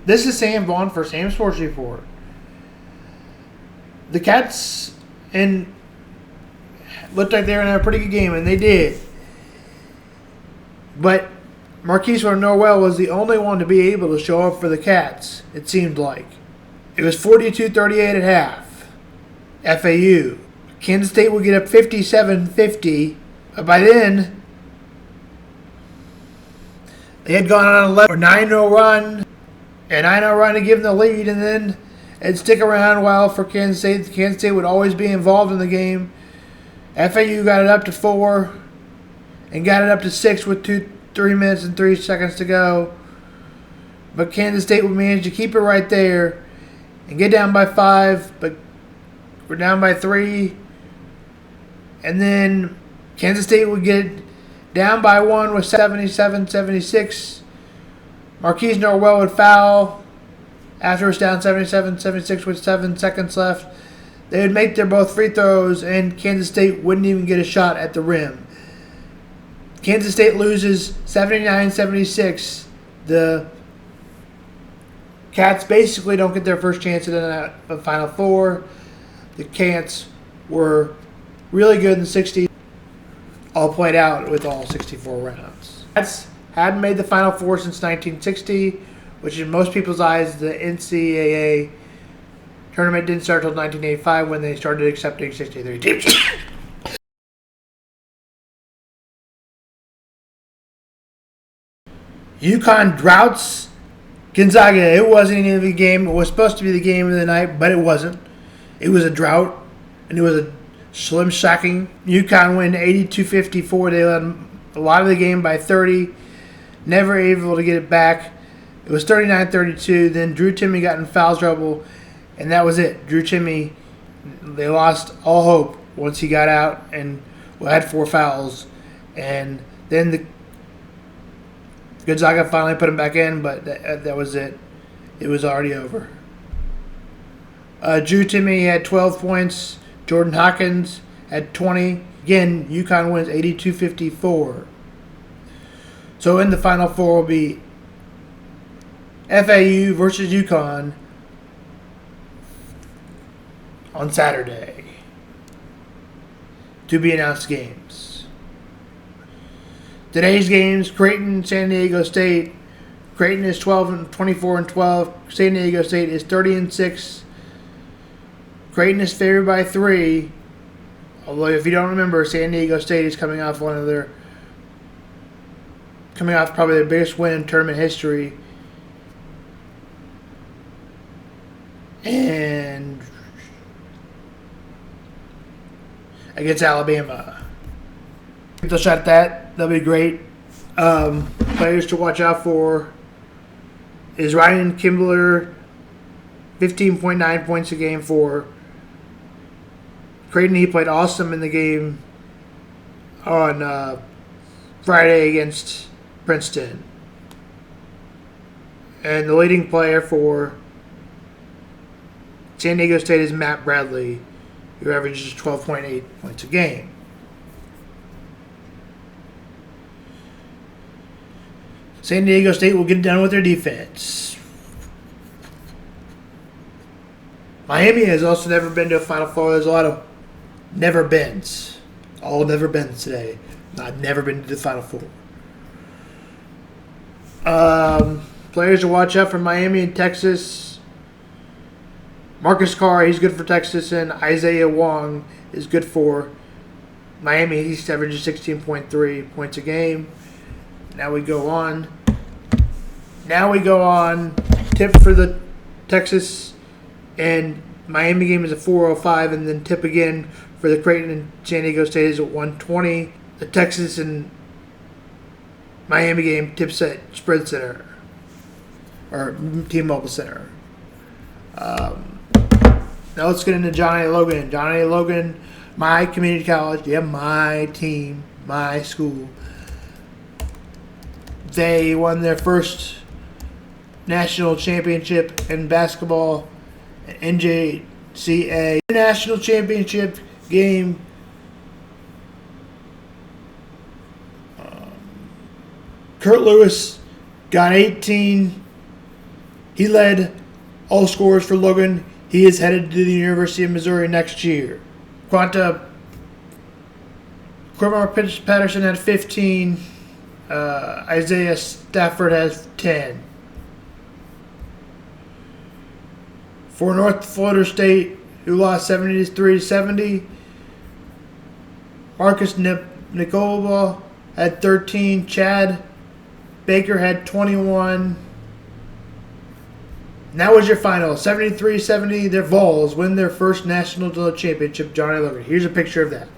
This is Sam Vaughan for Sam Sports Report. The Cats looked like they were in a pretty good game, and they did. But Maekquiz Norell was the only one to be able to show up for the Cats, it seemed like. It was 42-38 at half. FAU. Kansas State would get up 57-50. But by then, they had gone on 11 or 9-0 run. A 9-0 run to give them the lead, and then it'd stick around a while for Kansas State. Kansas State would always be involved in the game. FAU got it up to 4 and got it up to 6 with 3 minutes and 3 seconds to go. But Kansas State would manage to keep it right there and get down by 5, but we're down by 3. And then Kansas State would get down by 1 with 77-76. Maekquiz Norell would foul after it's down 77-76 with 7 seconds left. They would make their both free throws, and Kansas State wouldn't even get a shot at the rim. Kansas State loses 79-76. The Cats basically don't get their first chance at the Final Four. The Cats were really good in the 60s. All played out with all 64 rounds. Cats hadn't made the Final Four since 1960, which in most people's eyes, the NCAA tournament didn't start until 1985 when they started accepting 63 teams. UConn droughts Gonzaga. It wasn't even a game. It was supposed to be the game of the night, but it wasn't. It was a drought, and it was a slim shocking. UConn win 82-54. They led a lot of the game by 30. Never able to get it back. It was 39-32. Then Drew Timme got in foul trouble, and that was it. Drew Timme, they lost all hope once he got out and had 4 fouls. And then the Gonzaga finally put him back in, but that was it. It was already over. Drew Timme had 12 points. Jordan Hawkins had 20. Again, UConn wins 82-54. So in the Final Four will be FAU versus UConn on Saturday. To be announced games. Today's games: Creighton, San Diego State. Creighton is 24-12. San Diego State is 30-6. Creighton is favored by 3. Although, if you don't remember, San Diego State is coming off probably their biggest win in tournament history. And against Alabama. If they'll shot that, that'll be great. Players to watch out for is Ryan Kimbler, 15.9 points a game for Creighton. He played awesome in the game on Friday against Princeton. And the leading player for San Diego State is Matt Bradley, who averages 12.8 points a game. San Diego State will get it done with their defense. Miami has also never been to a Final Four. There's a lot of never beens. All never beens today. I've never been to the Final Four. Players to watch out for Miami and Texas. Marcus Carr, he's good for Texas, and Isaiah Wong is good for Miami. He averages 16.3 points a game. Now we go on. Tip for the Texas and Miami game is at 4:05, and then tip again for the Creighton and San Diego State is at 1:20. The Texas and Miami game tips at Spread Center or T-Mobile Center. Now let's get into Johnny Logan. Johnny Logan, my community college, my team, my school. They won their first national championship in basketball, NJCA national championship game. Kurt Lewis got 18 He led all scorers for Logan. He is headed to the University of Missouri next year. Quanta Cormar Patterson had 15. Isaiah Stafford has 10. For North Florida State, who lost 73-70, Marcus Nicola had 13. Chad Baker had 21. And that was your final. 73-70, their Vols win their first national championship. Johnny Logan. Here's a picture of that.